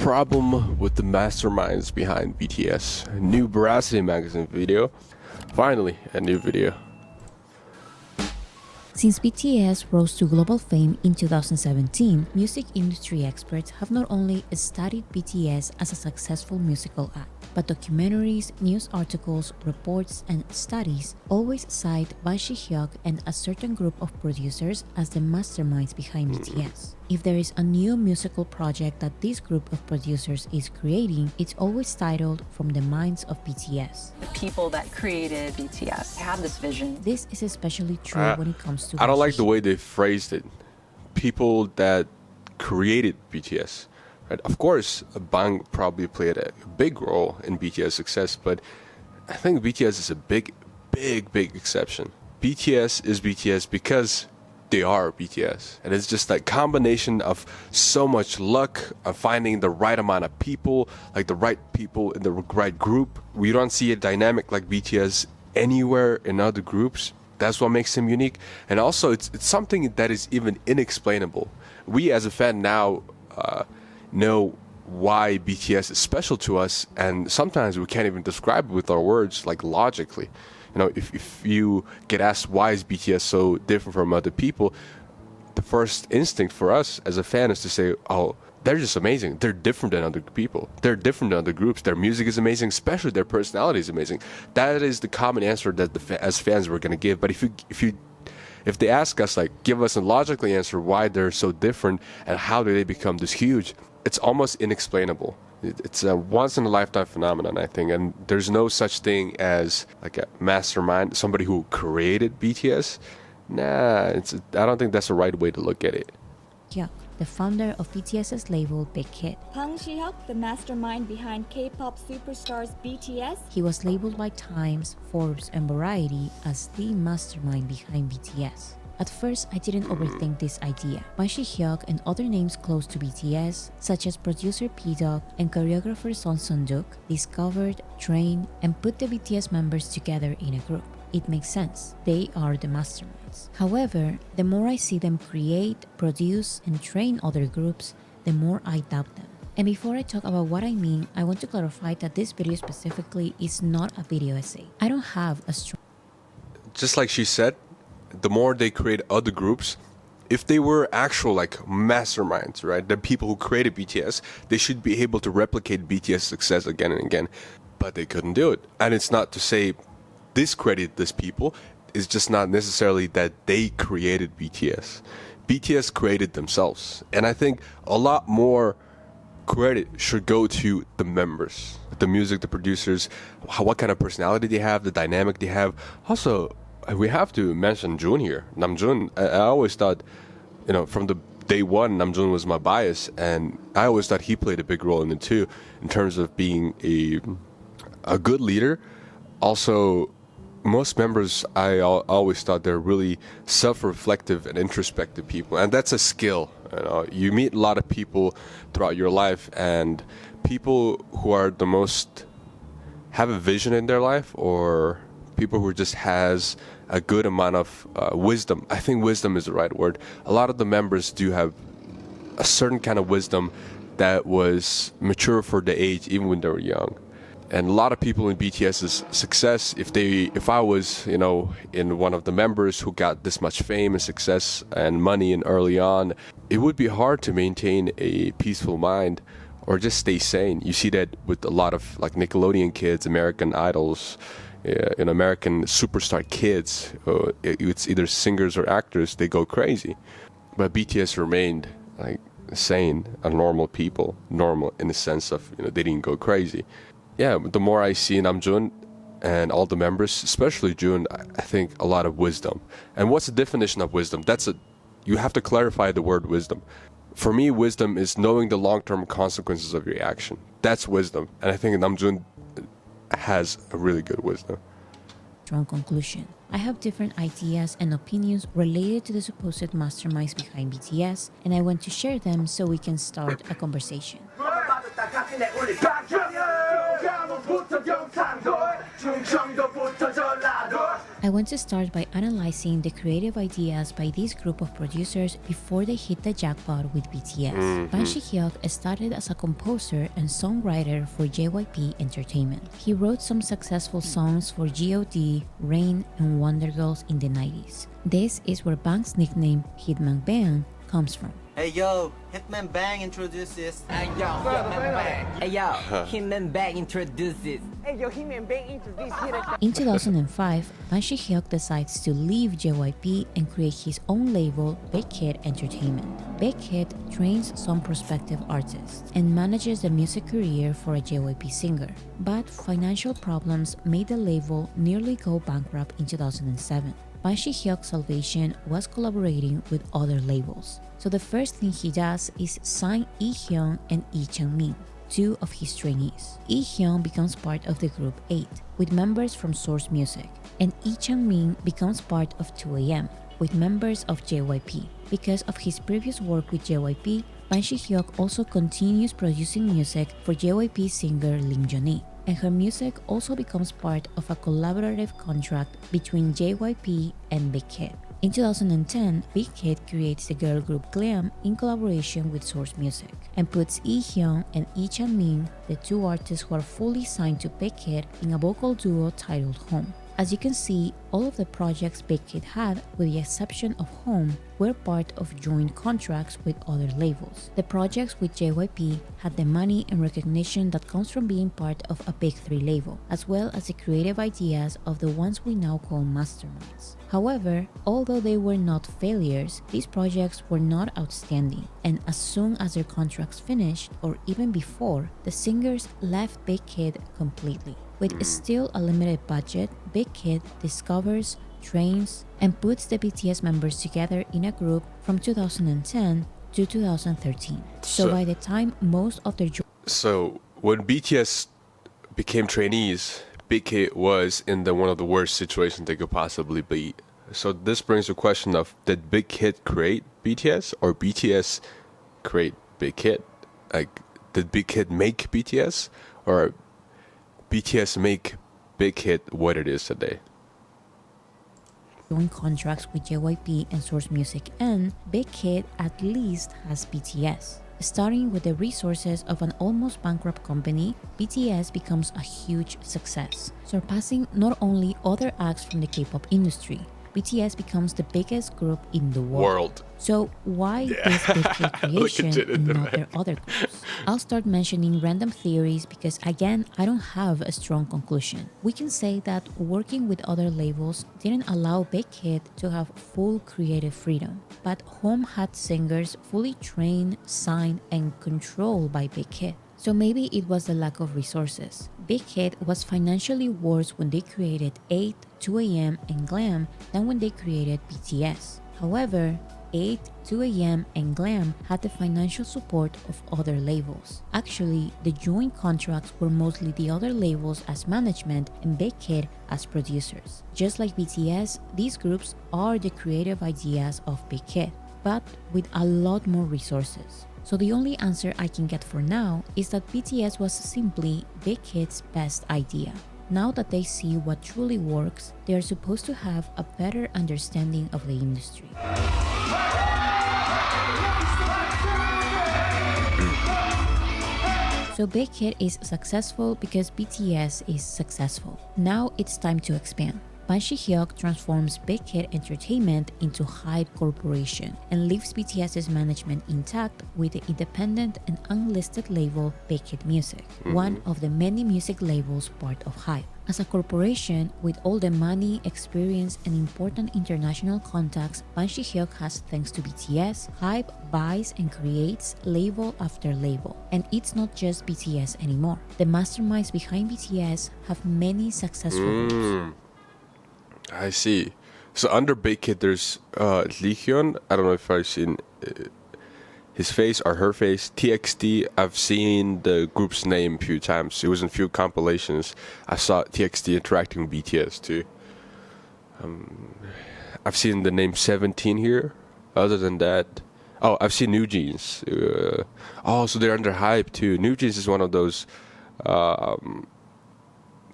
problem with the masterminds behind BTS. A new Boracity magazine video. Finally, a new video. Since BTS rose to global fame in 2017, music industry experts have not only studied BTS as a successful musical act, but documentaries, news articles, reports, and studies always cite Ban Hyuk and a certain group of producers as the masterminds behind BTS. If there is a new musical project that this group of producers is creating, it's always titled From the Minds of BTS. The people that created BTS have this vision. This is especially true when it comes to I don't Ban like the Hyuk. way they phrased it. People that created BTS. Right? Of course, Bang probably played a big role in BTS' success, but I think BTS is a big exception. BTS is BTS because they are BTS, and it's just that combination of so much luck of finding the right amount of people, like the right people in the right group. We don't see a dynamic like BTS anywhere in other groups. That's what makes them unique, and also it's something that is even inexplainable. We as a fan now know why BTS is special to us, and sometimes we can't even describe it with our words, like logically. You know, if you get asked why is BTS so different from other people, the first instinct for us as a fan is to say, oh, they're just amazing. They're different than other people. They're different than other groups. Their music is amazing, especially their personality is amazing. That is the common answer that as fans we're going to give. But if they ask us, like, give us a logical answer why they're so different and how do they become this huge, it's almost inexplainable. It's a once-in-a-lifetime phenomenon, I think, and there's no such thing as like a mastermind, somebody who created BTS. Nah, I don't think that's the right way to look at it. Hyuk, the founder of BTS's label Big Hit. Ban Hyuk, the mastermind behind K-pop superstars BTS. He was labeled by Times, Forbes, and Variety as the mastermind behind BTS. At first, I didn't overthink this idea. Ban Hyuk and other names close to BTS, such as producer P-Dog and choreographer Son Sun-duk, discovered, trained, and put the BTS members together in a group. It makes sense. They are the masterminds. However, the more I see them create, produce, and train other groups, the more I doubt them. And before I talk about what I mean, I want to clarify that this video specifically is not a video essay. I don't have a strong... Just like she said, the more they create other groups, if they were actual like masterminds, right, the people who created BTS, they should be able to replicate BTS success again and again, but they couldn't do it. And it's not to say discredit these people, it's just not necessarily that they created BTS. BTS created themselves, and I think a lot more credit should go to the members, the music, the producers, what kind of personality they have, the dynamic they have. Also, we have to mention Jun here. Namjoon, I always thought, you know, from the day one, Namjoon was my bias, and I always thought he played a big role in it too, in terms of being a good leader. Also, most members, I always thought they're really self-reflective and introspective people, and that's a skill. You know, you meet a lot of people throughout your life, and people who are the most have a vision in their life, or people who just has a good amount of wisdom. I think wisdom is the right word. A lot of the members do have a certain kind of wisdom that was mature for the age, even when they were young. And a lot of people in BTS's success, if I was, you know, in one of the members who got this much fame and success and money and early on, it would be hard to maintain a peaceful mind or just stay sane. You see that with a lot of like Nickelodeon kids, American Idols, in American superstar kids, it's either singers or actors, they go crazy. But BTS remained like sane and normal people, normal in the sense of, you know, they didn't go crazy. Yeah, the more I see Namjoon and all the members, especially Jun, I think a lot of wisdom. And what's the definition of wisdom? You have to clarify the word wisdom. For me, wisdom is knowing the long-term consequences of your action. That's wisdom. And I think Namjoon has a really good wisdom. Strong conclusion. I have different ideas and opinions related to the supposed masterminds behind BTS, and I want to share them so we can start a conversation. I want to start by analyzing the creative ideas by this group of producers before they hit the jackpot with BTS. Ban Si-hyuk started as a composer and songwriter for JYP Entertainment. He wrote some successful songs for G.O.D., Rain, and Wonder Girls in the 90s. This is where Bang's nickname Hitman Bang comes from. Hey yo, Hitman Bang introduces. Hey yo, Hitman Bang. Hey yo, Hitman Bang introduces. Hey yo, Hitman Bang introduces. In 2005, Ban Si-hyuk decides to leave JYP and create his own label, Big Hit Entertainment. Big Hit trains some prospective artists and manages the music career for a JYP singer. But financial problems made the label nearly go bankrupt in 2007. Ban Si-hyuk's salvation was collaborating with other labels. So the first thing he does is sign Lee-hyun and Lee Chang-min, two of his trainees. Lee-hyun becomes part of the group 8, with members from Source Music, and Lee Chang-min becomes part of 2AM, with members of JYP. Because of his previous work with JYP, Ban Si-hyuk also continues producing music for JYP singer Lim Jong-hee, and her music also becomes part of a collaborative contract between JYP and Big Hit. In 2010, Big Hit creates the girl group Glam in collaboration with Source Music and puts Lee-hyun and Lee Chang-min, the two artists who are fully signed to Big Hit, in a vocal duo titled Home. As you can see, all of the projects Big Hit had, with the exception of Home, were part of joint contracts with other labels. The projects with JYP had the money and recognition that comes from being part of a big 3 label, as well as the creative ideas of the ones we now call masterminds. However, although they were not failures, these projects were not outstanding, and as soon as their contracts finished, or even before, the singers left Big Hit completely. With still a limited budget, Big Hit discovers, trains, and puts the BTS members together in a group from 2010 to 2013. So by the time most of their So when BTS became trainees, Big Hit was in one of the worst situations they could possibly be. So this brings the question of, did Big Hit create BTS or BTS create Big Hit? Like, did Big Hit make BTS or BTS make Big Hit what it is today? joint contracts with JYP and Source Music end, Big Hit at least has BTS. Starting with the resources of an almost bankrupt company, BTS becomes a huge success, surpassing not only other acts from the K-pop industry. BTS becomes the biggest group in the world. So why this Big Hit creation and not their other groups? I'll start mentioning random theories because again, I don't have a strong conclusion. We can say that working with other labels didn't allow Big Hit to have full creative freedom, but Home had singers fully trained, signed, and controlled by Big Hit. So maybe it was the lack of resources. Big Hit was financially worse when they created 8, 2AM, and Glam than when they created BTS. However, 8, 2AM, and Glam had the financial support of other labels. Actually, the joint contracts were mostly the other labels as management and Big Hit as producers. Just like BTS, these groups are the creative ideas of Big Hit, but with a lot more resources. So the only answer I can get for now is that BTS was simply Big Hit's best idea. Now that they see what truly works, they are supposed to have a better understanding of the industry. So Big Hit is successful because BTS is successful. Now it's time to expand. Ban Si-hyuk transforms Big Hit Entertainment into Hybe Corporation and leaves BTS's management intact with the independent and unlisted label Big Hit Music, one of the many music labels part of Hybe. As a corporation, with all the money, experience, and important international contacts Ban Si-hyuk has thanks to BTS, Hybe buys and creates label after label. And it's not just BTS anymore. The masterminds behind BTS have many successful groups. I see. So under Big Hit, there's Lee-hyun. I don't know if I've seen his face or her face. TXT, I've seen the group's name a few times. It was in a few compilations. I saw TXT interacting with BTS too. I've seen the name 17 here. Other than that, oh, I've seen New Jeans. So they're under Hybe too. New Jeans is one of those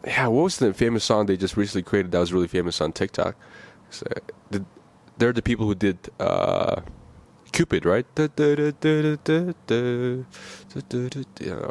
yeah, what was the famous song they just recently created that was really famous on TikTok? So, they're the people who did Cupid, right? Yeah,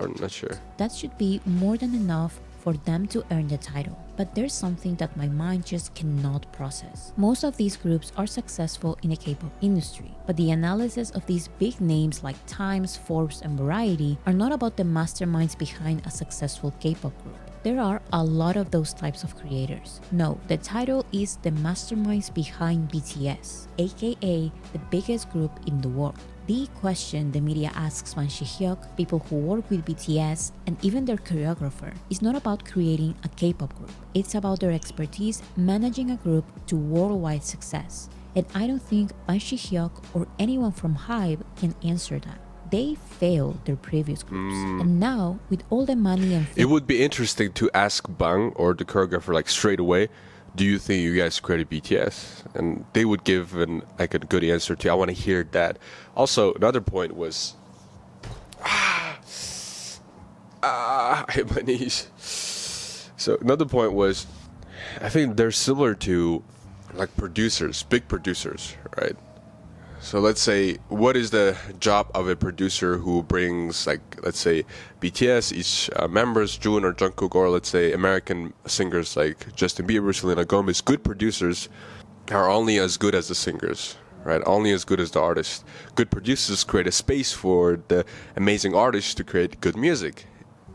I'm not sure. That should be more than enough for them to earn the title. But there's something that my mind just cannot process. Most of these groups are successful in the K-pop industry, but the analysis of these big names like Times, Forbes, and Variety are not about the masterminds behind a successful K-pop group. There are a lot of those types of creators. No, the title is the masterminds behind BTS, aka the biggest group in the world. The question the media asks Ban Shi-hyuk, people who work with BTS, and even their choreographer is not about creating a K-pop group. It's about their expertise managing a group to worldwide success. And I don't think Ban Shi-hyuk or anyone from Hybe can answer that. They failed their previous groups. And now, with all the money and It would be interesting to ask Bang or the choreographer like straight away, do you think you guys created BTS? And they would give a good answer to. I want to hear that. Also, another point was, I hit my knees. So another point was, I think they're similar to like producers, big producers, right? So let's say, what is the job of a producer who brings, like, let's say, BTS, each members, June or Jungkook, or let's say American singers like Justin Bieber, Selena Gomez. Good producers are only as good as the singers, right? Only as good as the artists. Good producers create a space for the amazing artists to create good music.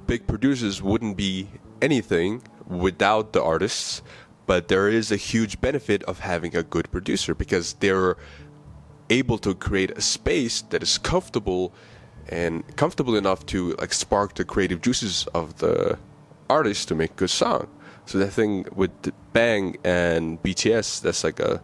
Big producers wouldn't be anything without the artists, but there is a huge benefit of having a good producer because they're able to create a space that is comfortable enough to like spark the creative juices of the artist to make a good song. So that thing with Bang and BTS, that's like a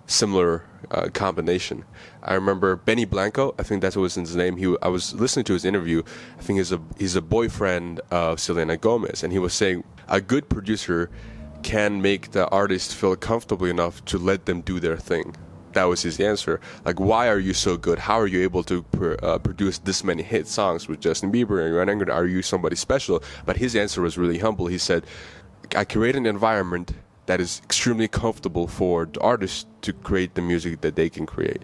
similar combination. I remember Benny Blanco, I think that was his name. I was listening to his interview. I think he's a boyfriend of Selena Gomez, and he was saying a good producer can make the artist feel comfortable enough to let them do their thing. That was his answer. Like, why are you so good? How are you able to produce this many hit songs with Justin Bieber and Ariana Grande? Are you somebody special? But his answer was really humble. He said, I create an environment that is extremely comfortable for the artists to create the music that they can create.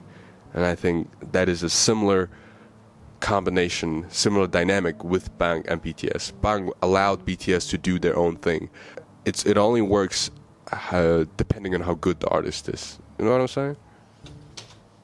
And I think that is a similar combination, similar dynamic with Bang and BTS. Bang allowed BTS to do their own thing. It only works depending on how good the artist is. You know what I'm saying?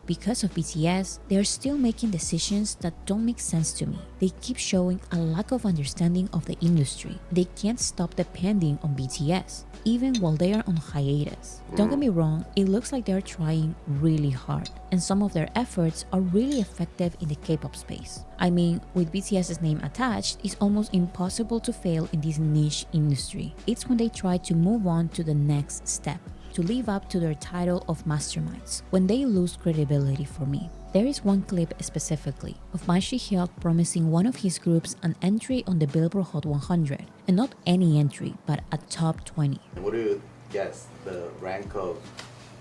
Because of BTS, they are still making decisions that don't make sense to me. They keep showing a lack of understanding of the industry. They can't stop depending on BTS, even while they are on hiatus. Don't get me wrong, it looks like they are trying really hard, and some of their efforts are really effective in the K-pop space. I mean, with BTS's name attached, it's almost impossible to fail in this niche industry. It's when they try to move on to the next step, to live up to their title of masterminds, when they lose credibility for me. There is one clip specifically of Ban Shi-hyuk promising one of his groups an entry on the Billboard Hot 100, and not any entry, but a top 20. What do you guess the rank of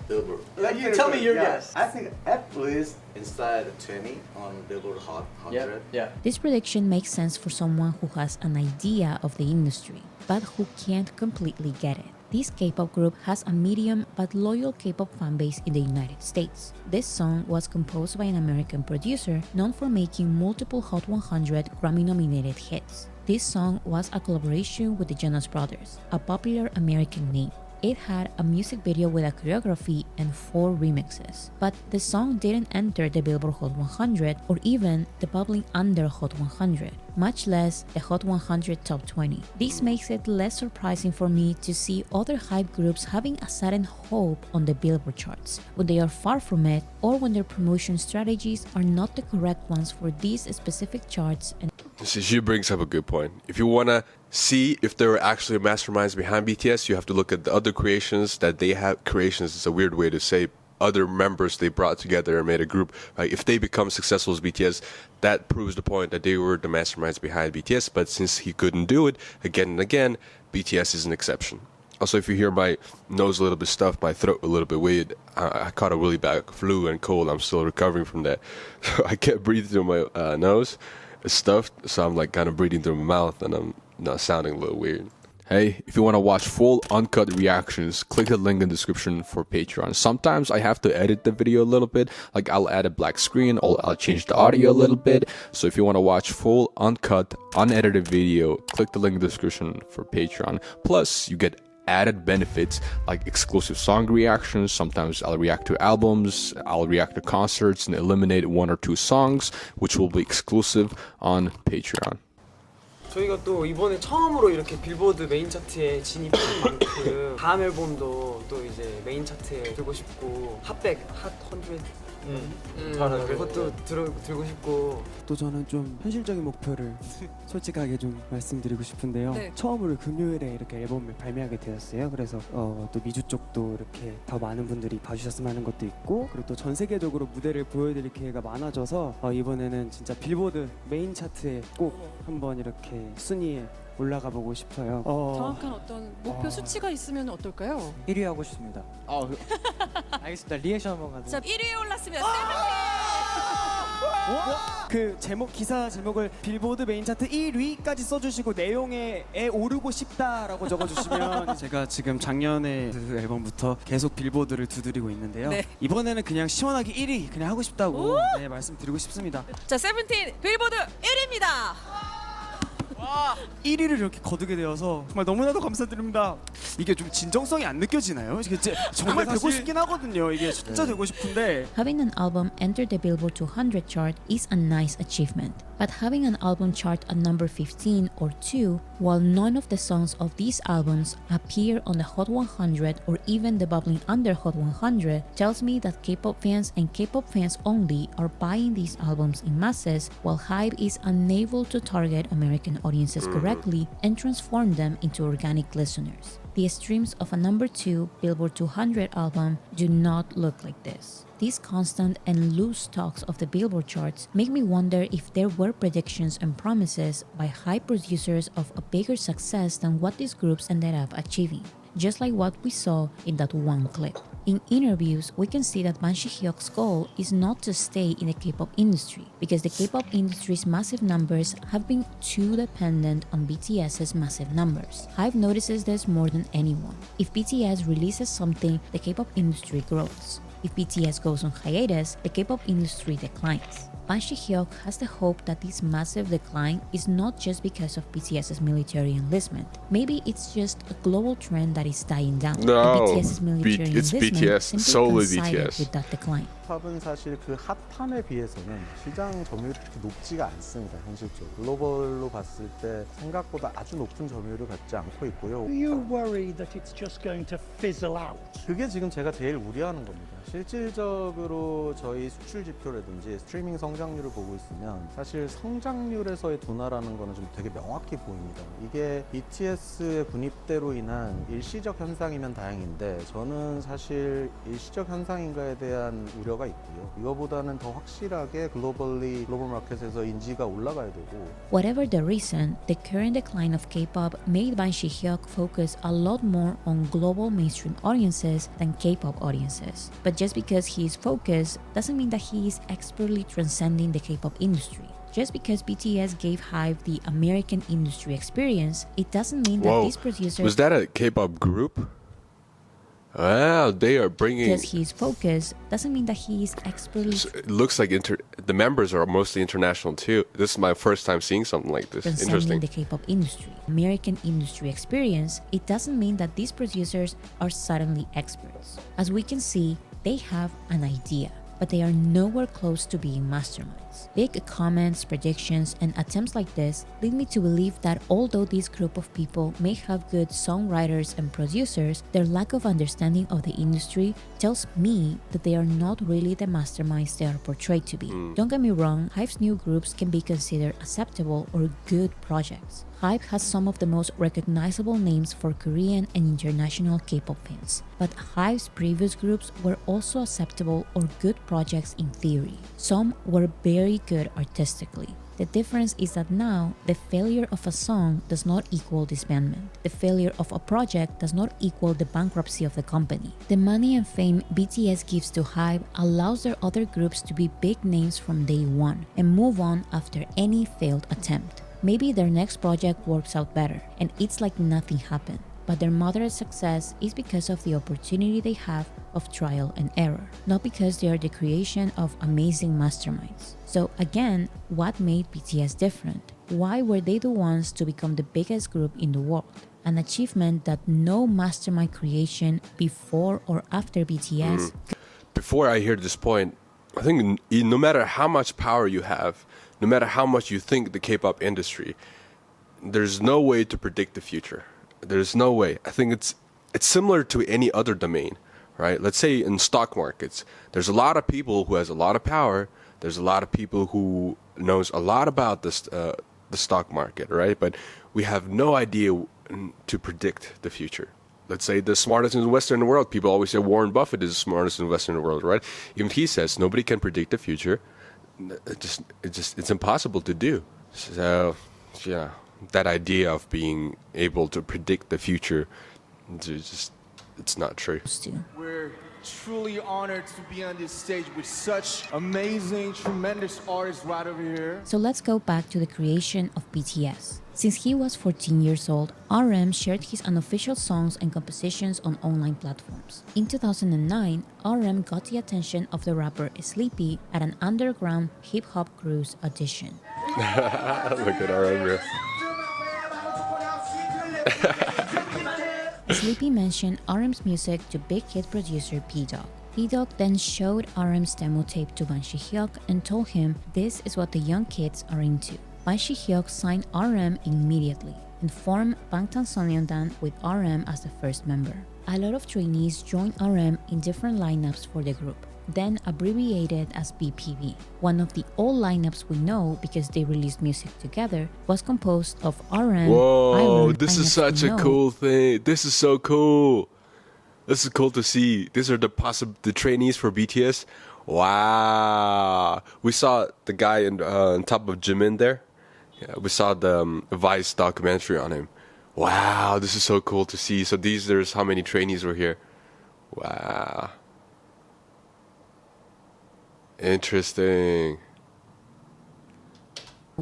Billboard? You tell me your guess. I think at least inside 20 on Billboard Hot 100. Yeah. This prediction makes sense for someone who has an idea of the industry, but who can't completely get it. This K-pop group has a medium but loyal K-pop fanbase in the United States. This song was composed by an American producer known for making multiple Hot 100 Grammy-nominated hits. This song was a collaboration with the Jonas Brothers, a popular American name. It had a music video with a choreography and 4 remixes. But the song didn't enter the Billboard Hot 100 or even the bubbling under Hot 100, much less the Hot 100 Top 20. This makes it less surprising for me to see other hype groups having a sudden hope on the Billboard charts, when they are far from it or when their promotion strategies are not the correct ones for these specific charts. And So she brings up a good point. If you want to see if there are actually masterminds behind BTS, you have to look at the other creations that they have. Creations is a weird way to say other members they brought together and made a group. Right? If they become successful as BTS, that proves the point that they were the masterminds behind BTS. But since he couldn't do it again and again, BTS is an exception. Also, if you hear my nose a little bit stuffed, my throat a little bit weird, I caught a really bad flu and cold. I'm still recovering from that. So I can't breathe through my nose. It's stuffed, so I'm like kind of breathing through my mouth, and I'm sounding a little weird. Hey, if you want to watch full uncut reactions, click the link in the description for Patreon. Sometimes I have to edit the video a little bit, like I'll add a black screen or I'll change the audio a little bit. So if you want to watch full uncut, unedited video, click the link in the description for Patreon. Plus, you get added benefits like exclusive song reactions. Sometimes I'll react to albums, I'll react to concerts and eliminate 1 or 2 songs, which will be exclusive on Patreon. 저희가 또 이번에 처음으로 이렇게 빌보드 메인 차트에 진입한 만큼 다음 앨범도 또 이제 메인 차트에 들고 싶고 핫백, 핫 100 그것도 들고 싶고 또 저는 좀 현실적인 목표를 솔직하게 좀 말씀드리고 싶은데요. 네. 처음으로 금요일에 이렇게 앨범을 발매하게 되었어요. 그래서 또 미주 쪽도 이렇게 더 많은 분들이 봐주셨으면 하는 것도 있고, 그리고 또 전 세계적으로 무대를 보여드릴 기회가 많아져서 이번에는 진짜 빌보드 메인 차트에 꼭 한번 이렇게 순위에 올라가 보고 싶어요. 정확한 어떤 목표 수치가 있으면 어떨까요? 1위 하고 싶습니다. 알겠습니다. 리액션 한번 가죠. 자, 1위에 올랐으면 그 기사 제목을 빌보드 메인 차트 1위까지 써주시고 내용에 오르고 싶다라고 적어주시면 제가 지금 작년에 그 앨범부터 계속 빌보드를 두드리고 있는데요. 네. 이번에는 그냥 시원하게 1위 그냥 하고 싶다고 말씀드리고 싶습니다. 자, 세븐틴 빌보드 1위입니다. 1위를 이렇게 거두게 되어서 정말 너무나도 감사드립니다. 이게 좀 진정성이 안 느껴지나요? 이게 정말 되고 싶긴 하거든요. 이게 진짜 되고 싶은데 Having an album enter the Billboard 200 chart is a nice achievement, but having an album chart at number 15 or 2, while none of the songs of these albums appear on the Hot 100 or even the bubbling under Hot 100, tells me that K-pop fans and K-pop fans only are buying these albums in masses, while Hybe is unable to target American audiences correctly and transform them into organic listeners. The streams of a number 2 Billboard 200 album do not look like this. These constant and loose talks of the Billboard charts make me wonder if there were predictions and promises by high producers of a bigger success than what these groups ended up achieving, just like what we saw in that one clip. In interviews, we can see that Ban Shi-hyuk's goal is not to stay in the K-pop industry, because the K-pop industry's massive numbers have been too dependent on BTS's massive numbers. Hybe notices this more than anyone. If BTS releases something, the K-pop industry grows. If BTS goes on hiatus, the K-pop industry declines. Ban Shi-hyuk has the hope that this massive decline is not just because of BTS's military enlistment. Maybe it's just a global trend that is dying down. No, And BTS's military it's enlistment BTS, simply solely coincided BTS. with that decline. 팝은 사실 그 핫함에 비해서는 시장 점유율이 그렇게 높지가 않습니다. 현실적으로 글로벌로 봤을 때 생각보다 아주 높은 점유율을 갖지 않고 있고요. Do you worry that it's just going to fizzle out? 그게 지금 제가 제일 우려하는 겁니다. 실질적으로 저희 수출 지표라든지 스트리밍 성장률을 보고 있으면 사실 성장률에서의 둔화라는 거는 좀 되게 명확히 보입니다. 이게 BTS의 군입대로 인한 일시적 현상이면 다행인데 저는 사실 일시적 현상인가에 대한 우려가 있고요. 이거보다는 더 확실하게 글로벌 마켓에서 인지가 올라가야 되고. Whatever the reason, the current decline of K-pop made Ban Shi-hyuk focus a lot more on global mainstream audiences than K-pop audiences. But just because he is focused doesn't mean that he is expertly transcending the K-pop industry. Just because BTS gave Hybe the American industry experience, it doesn't mean that these producers... Was that a K-pop group? Wow, they are bringing... Because he is focused doesn't mean that he is expertly... So it looks like the members are mostly international too. This is my first time seeing something like this. transcending Interesting. the K-pop industry. American industry experience, it doesn't mean that these producers are suddenly experts. As we can see, they have an idea, but they are nowhere close to being masterminds. Big comments, predictions, and attempts like this lead me to believe that although this group of people may have good songwriters and producers, their lack of understanding of the industry tells me that they are not really the masterminds they are portrayed to be. Don't get me wrong, Hybe's new groups can be considered acceptable or good projects. Hybe has some of the most recognizable names for Korean and international K-pop fans, but Hybe's previous groups were also acceptable or good projects in theory. Some were very good artistically. The difference is that now, the failure of a song does not equal disbandment. The failure of a project does not equal the bankruptcy of the company. The money and fame BTS gives to Hybe allows their other groups to be big names from day one and move on after any failed attempt. Maybe their next project works out better, and it's like nothing happened. But their moderate success is because of the opportunity they have of trial and error, not because they are the creation of amazing masterminds. So again, what made BTS different? Why were they the ones to become the biggest group in the world? An achievement that no mastermind creation before or after BTS. Before I hear this point, I think no matter how much power you have, no matter how much you think the K-pop industry, there's no way to predict the future. There's no way. I think it's similar to any other domain, right? Let's say in stock markets, there's a lot of people who has a lot of power. There's a lot of people who knows a lot about this the stock market, right? But we have no idea to predict the future. Let's say the smartest investor in the world. People always say Warren Buffett is the smartest investor in the world, right? Even he says nobody can predict the future. It's impossible to do. So, yeah, that idea of being able to predict the future, it's not true. We're truly honored to be on this stage with such amazing, tremendous artists right over here. So let's go back to the creation of BTS. Since he was 14 years old, RM shared his unofficial songs and compositions on online platforms. In 2009, RM got the attention of the rapper Sleepy at an underground hip-hop crew's audition. Look at RM here. Sleepy mentioned RM's music to Big Hit producer P-Dog. P-Dog then showed RM's demo tape to Ban Shi-hyuk and told him this is what the young kids are into. Ban Shi-hyuk signed RM immediately and formed Bangtan with RM as the first member. A lot of trainees joined RM in different lineups for the group, then abbreviated as BPB. One of the old lineups we know because they released music together was composed of RM, Whoa, Iron, this and is such a cool thing. This is so cool. This is cool to see. These are the trainees for BTS. Wow. We saw the guy on top of Jimin there. Yeah, we saw the Vice documentary on him. Wow, this is so cool to see. So there's how many trainees were here. Wow. Interesting.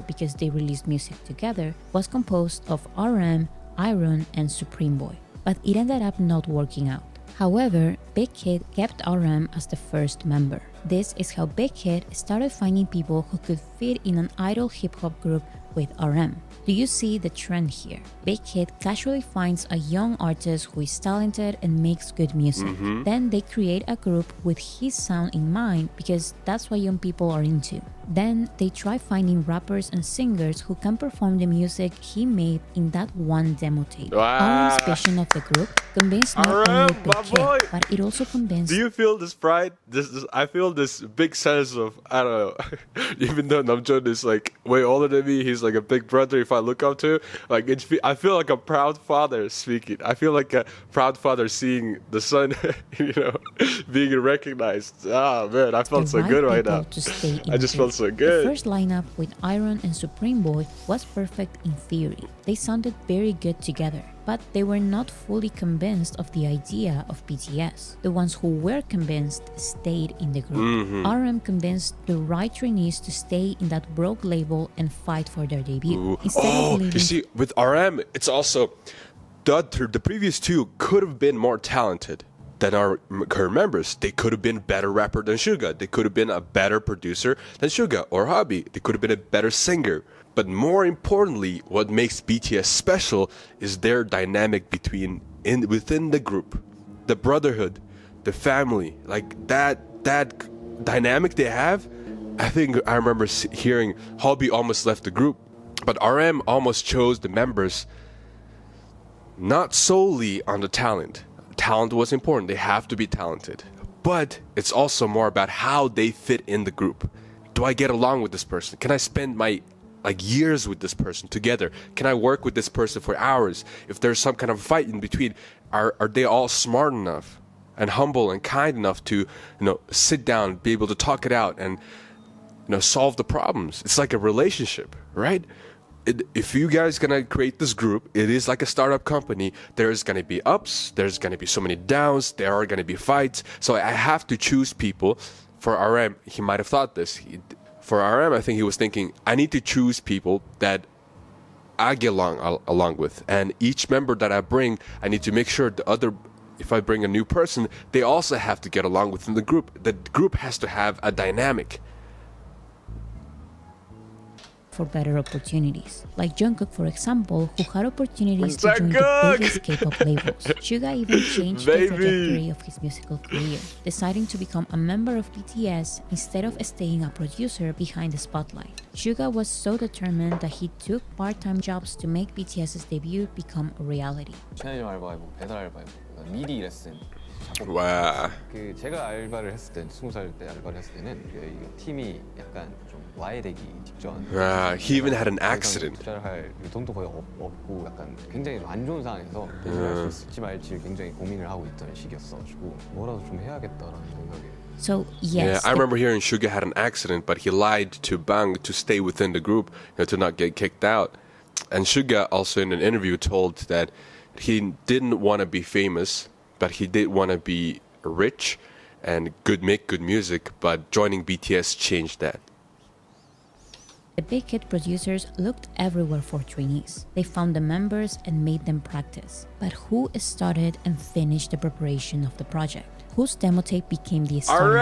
Because they released music together was composed of RM, Iron, and Supreme Boy, but it ended up not working out. However, Big Hit kept RM as the first member. This is how Big Hit started finding people who could fit in an idol hip-hop group with RM. Do you see the trend here? Big Hit casually finds a young artist who is talented and makes good music. Then they create a group with his sound in mind because that's what young people are into. Then they try finding rappers and singers who can perform the music he made in that one demo tape. Wow. RM's vision of the group convinced not only Big Hit, but it also convinced... Do you feel this pride? I feel this big sense of, I don't know, even though Namjoon is like way older than me, he's like a big brother if I look up to, like I feel like a proud father speaking. I feel like a proud father seeing the son, being recognized. Ah, man, I felt so good right now. I just felt so good. The first lineup with Iron and Supreme Boy was perfect in theory. They sounded very good together, but they were not fully convinced of the idea of BTS. The ones who were convinced stayed in the group. RM convinced the right trainees to stay in that broke label and fight for their debut. You see, with RM, it's also the previous two could have been more talented than our current members. They could have been better rapper than Suga. They could have been a better producer than Suga or Hybe. They could have been a better singer. But more importantly, what makes BTS special is their dynamic within the group, the brotherhood, the family, like that dynamic they have. I think I remember hearing Hybe almost left the group, but RM almost chose the members not solely on the talent. Talent was important. They have to be talented. But it's also more about how they fit in the group. Do I get along with this person? Can I spend my years with this person together? Can I work with this person for hours? If there's some kind of fight in between, are they all smart enough and humble and kind enough to sit down, be able to talk it out and solve the problems? It's like a relationship, right? If you guys gonna create this group, it is like a startup company. There's gonna be ups, there's gonna be so many downs, there are gonna be fights. So I have to choose people. For RM, he might have thought this. For RM, I think he was thinking, I need to choose people that I get along with, and each member that I bring, I need to make sure if I bring a new person, they also have to get along within the group. The group has to have a dynamic. For better opportunities. Like Jungkook, for example, who had opportunities to join the biggest K-pop labels. Suga even changed the trajectory of his musical career, deciding to become a member of BTS instead of staying a producer behind the spotlight. Suga was so determined that he took part-time jobs to make BTS's debut become a reality. 편의점 알바해보고 배달 알바해보고 미디 레슨 와. 그 제가 알바를 했을 때 20살 때 알바를 했을 때는 이 팀이 약간 좀 와해되기 직전. He even had an accident. 투자를 할 돈도 거의 없고 약간 굉장히 안 좋은 상황에서 대신할 수 있을지 말지 굉장히 고민을 하고 있던 시기였어가지고 뭐라도 좀 해야겠다라는 생각에. So yes. Yeah, I remember hearing Suga had an accident, but he lied to Bang to stay within the group, to not get kicked out. And Suga also in an interview told that he didn't want to be famous, but he did want to be rich and make good music, but joining BTS changed that. The Big Hit producers looked everywhere for trainees. They found the members and made them practice. But who started and finished the preparation of the project? Whose demo tape became the starter?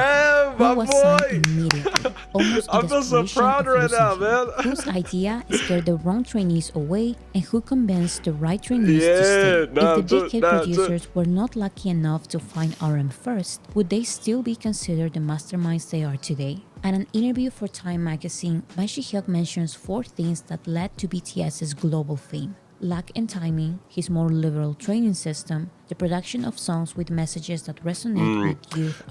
Who was signed immediately? Almost I feel so proud right now, man. Whose idea scared the wrong trainees away, and who convinced the right trainees to stay? If the Big Hit producers were not lucky enough to find RM first, would they still be considered the masterminds they are today? In an interview for Time magazine, Ban Shi-hyuk mentions 4 things that led to BTS's global fame. Lack in timing, his more liberal training system, the production of songs with messages that resonate with youth.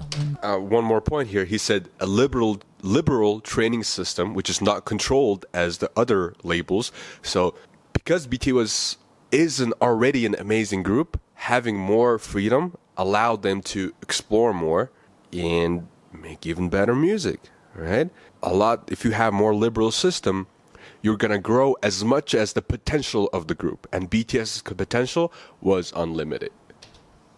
One more point here. He said a liberal training system, which is not controlled as the other labels. So because BTS is already an amazing group, having more freedom allowed them to explore more and make even better music, right? If you have more liberal system, you're going to grow as much as the potential of the group. And BTS's potential was unlimited.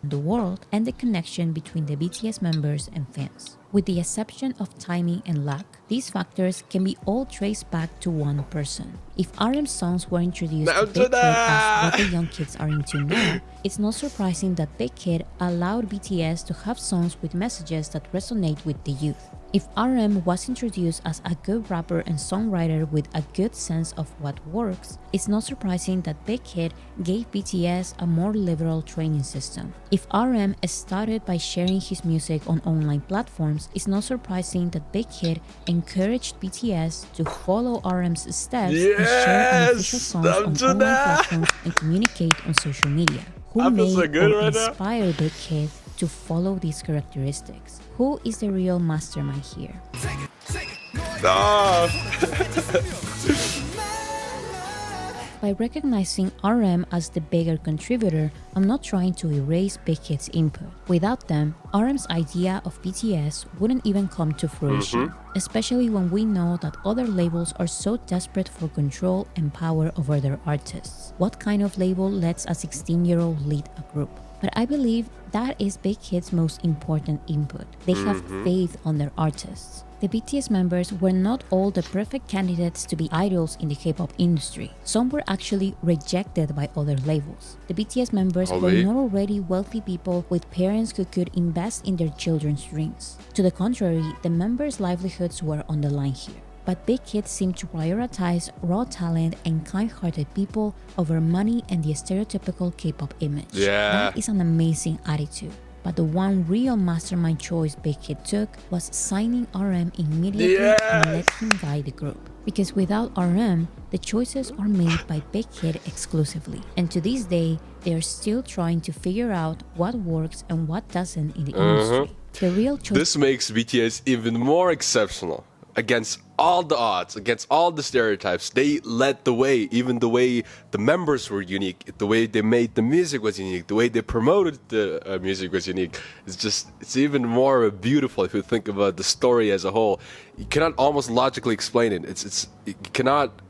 The world and the connection between the BTS members and fans. With the exception of timing and luck, these factors can be all traced back to one person. If RM's songs were introduced to Big Hit as what the young kids are into now, it's not surprising that Big Hit allowed BTS to have songs with messages that resonate with the youth. If RM was introduced as a good rapper and songwriter with a good sense of what works, it's not surprising that Big Hit gave BTS a more liberal training system. If RM started by sharing his music on online platforms, it's not surprising that Big Hit encouraged BTS to follow RM's steps and share unofficial songs on online platforms and communicate on social media. Who made or inspired Big Hit to follow these characteristics? Who is the real mastermind here? By recognizing RM as the bigger contributor, I'm not trying to erase Big Hit's input. Without them, RM's idea of BTS wouldn't even come to fruition, especially when we know that other labels are so desperate for control and power over their artists. What kind of label lets a 16-year-old lead a group? But I believe that is Big Hit's most important input. They have faith on their artists. The BTS members were not all the perfect candidates to be idols in the K-pop industry. Some were actually rejected by other labels. The BTS members were not already wealthy people with parents who could invest in their children's dreams. To the contrary, the members' livelihoods were on the line here. But Big Hit seemed to prioritize raw talent and kind-hearted people over money and the stereotypical K-pop image. That is an amazing attitude. But the one real mastermind choice Big Hit took was signing RM immediately and let him guide the group. Because without RM, the choices are made by Big Hit exclusively. And to this day, they are still trying to figure out what works and what doesn't in the industry. The real choice. This makes BTS even more exceptional. Against all the odds, against all the stereotypes, they led the way. Even the way the members were unique, the way they made the music was unique, the way they promoted the music was unique. It's even more beautiful if you think about the story as a whole. You cannot almost logically explain it. You cannot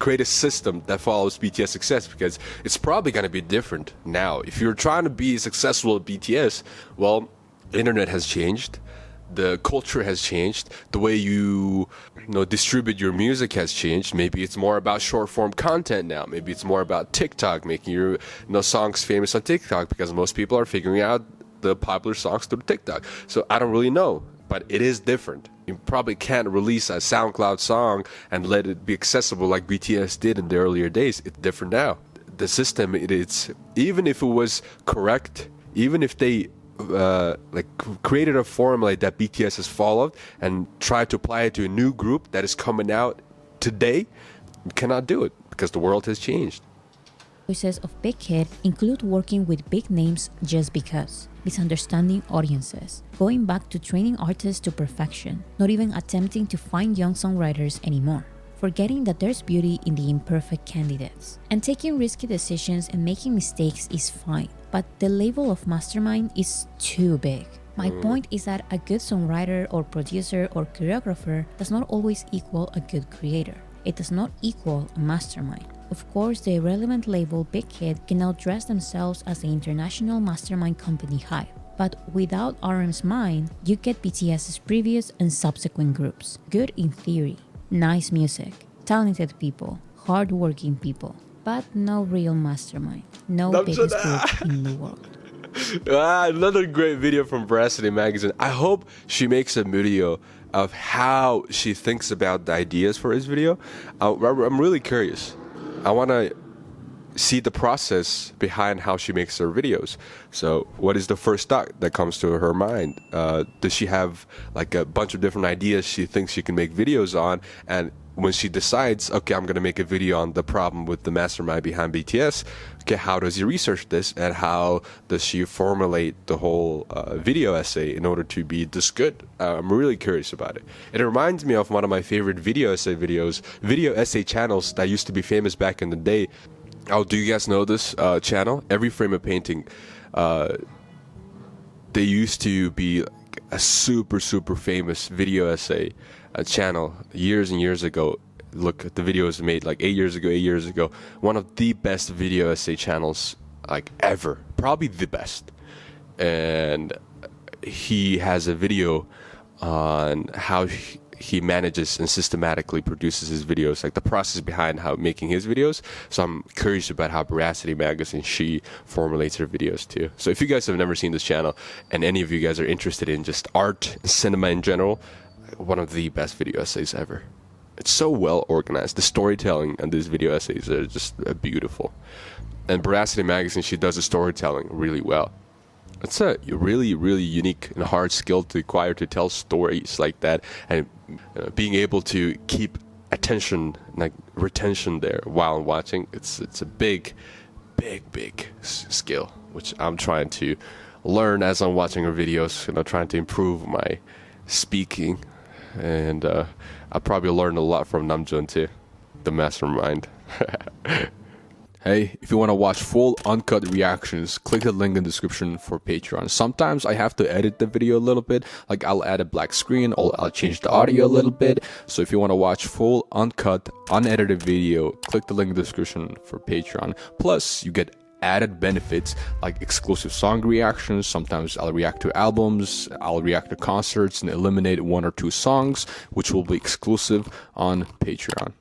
create a system that follows BTS success because it's probably going to be different now. If you're trying to be successful at BTS, well, the internet has changed. The culture has changed. The way you distribute your music has changed. Maybe it's more about short form content now. Maybe it's more about TikTok, making your songs famous on TikTok, because most people are figuring out the popular songs through TikTok. So I don't really know, but it is different. You probably can't release a SoundCloud song and let it be accessible like BTS did in the earlier days. It's different now. The system, it's even if it was correct, even if they created a formula that BTS has followed and tried to apply it to a new group that is coming out today, you cannot do it because the world has changed. Choices of Big Hit include working with big names just because, misunderstanding audiences, going back to training artists to perfection, not even attempting to find young songwriters anymore, forgetting that there's beauty in the imperfect candidates, and taking risky decisions and making mistakes is fine, but the label of mastermind is too big. My point is that a good songwriter or producer or choreographer does not always equal a good creator. It does not equal a mastermind. Of course, the irrelevant label Big Hit can now dress themselves as the international mastermind company Hybe. But without RM's mind, you get BTS's previous and subsequent groups. Good in theory, nice music, talented people, hardworking people, but no real mastermind, no biggest group in the world. Another great video from Boracity magazine. I hope she makes a video of how she thinks about the ideas for his video. I'm really curious. I want to see the process behind how she makes her videos. So what is the first thought that comes to her mind? Does she have like a bunch of different ideas she thinks she can make videos on, and when she decides, okay, I'm going to make a video on the problem with the mastermind behind BTS, okay, how does she research this, and how does she formulate the whole video essay in order to be this good? I'm really curious about it. It reminds me of one of my favorite video essay channels that used to be famous back in the day. Oh, do you guys know this channel? Every Frame of Painting. They used to be like a super famous video essay channel years and years ago. Look, the videos made like 8 years ago. One of the best video essay channels like ever, probably the best. And he has a video on how he manages and systematically produces his videos, like the process behind how making his videos. So I'm curious about how Boracity magazine, she formulates her videos too. So if you guys have never seen this channel and any of you guys are interested in just art and cinema in general, one of the best video essays ever. It's so well organized. The storytelling on these video essays are just beautiful. And Boracity magazine, she does the storytelling really well. It's a really unique and hard skill to acquire, to tell stories like that, and being able to keep attention, like retention there while watching. It's a big skill, which I'm trying to learn as I'm watching her videos. Trying to improve my speaking, and I probably learned a lot from Namjoon too, the mastermind. Hey, if you want to watch full uncut reactions, click the link in the description for Patreon. Sometimes I have to edit the video a little bit, like I'll add a black screen or I'll change the audio a little bit. So if you want to watch full uncut, unedited video, click the link in the description for Patreon. Plus, you get added benefits like exclusive song reactions. Sometimes I'll react to albums, I'll react to concerts and eliminate 1 or 2 songs, which will be exclusive on Patreon.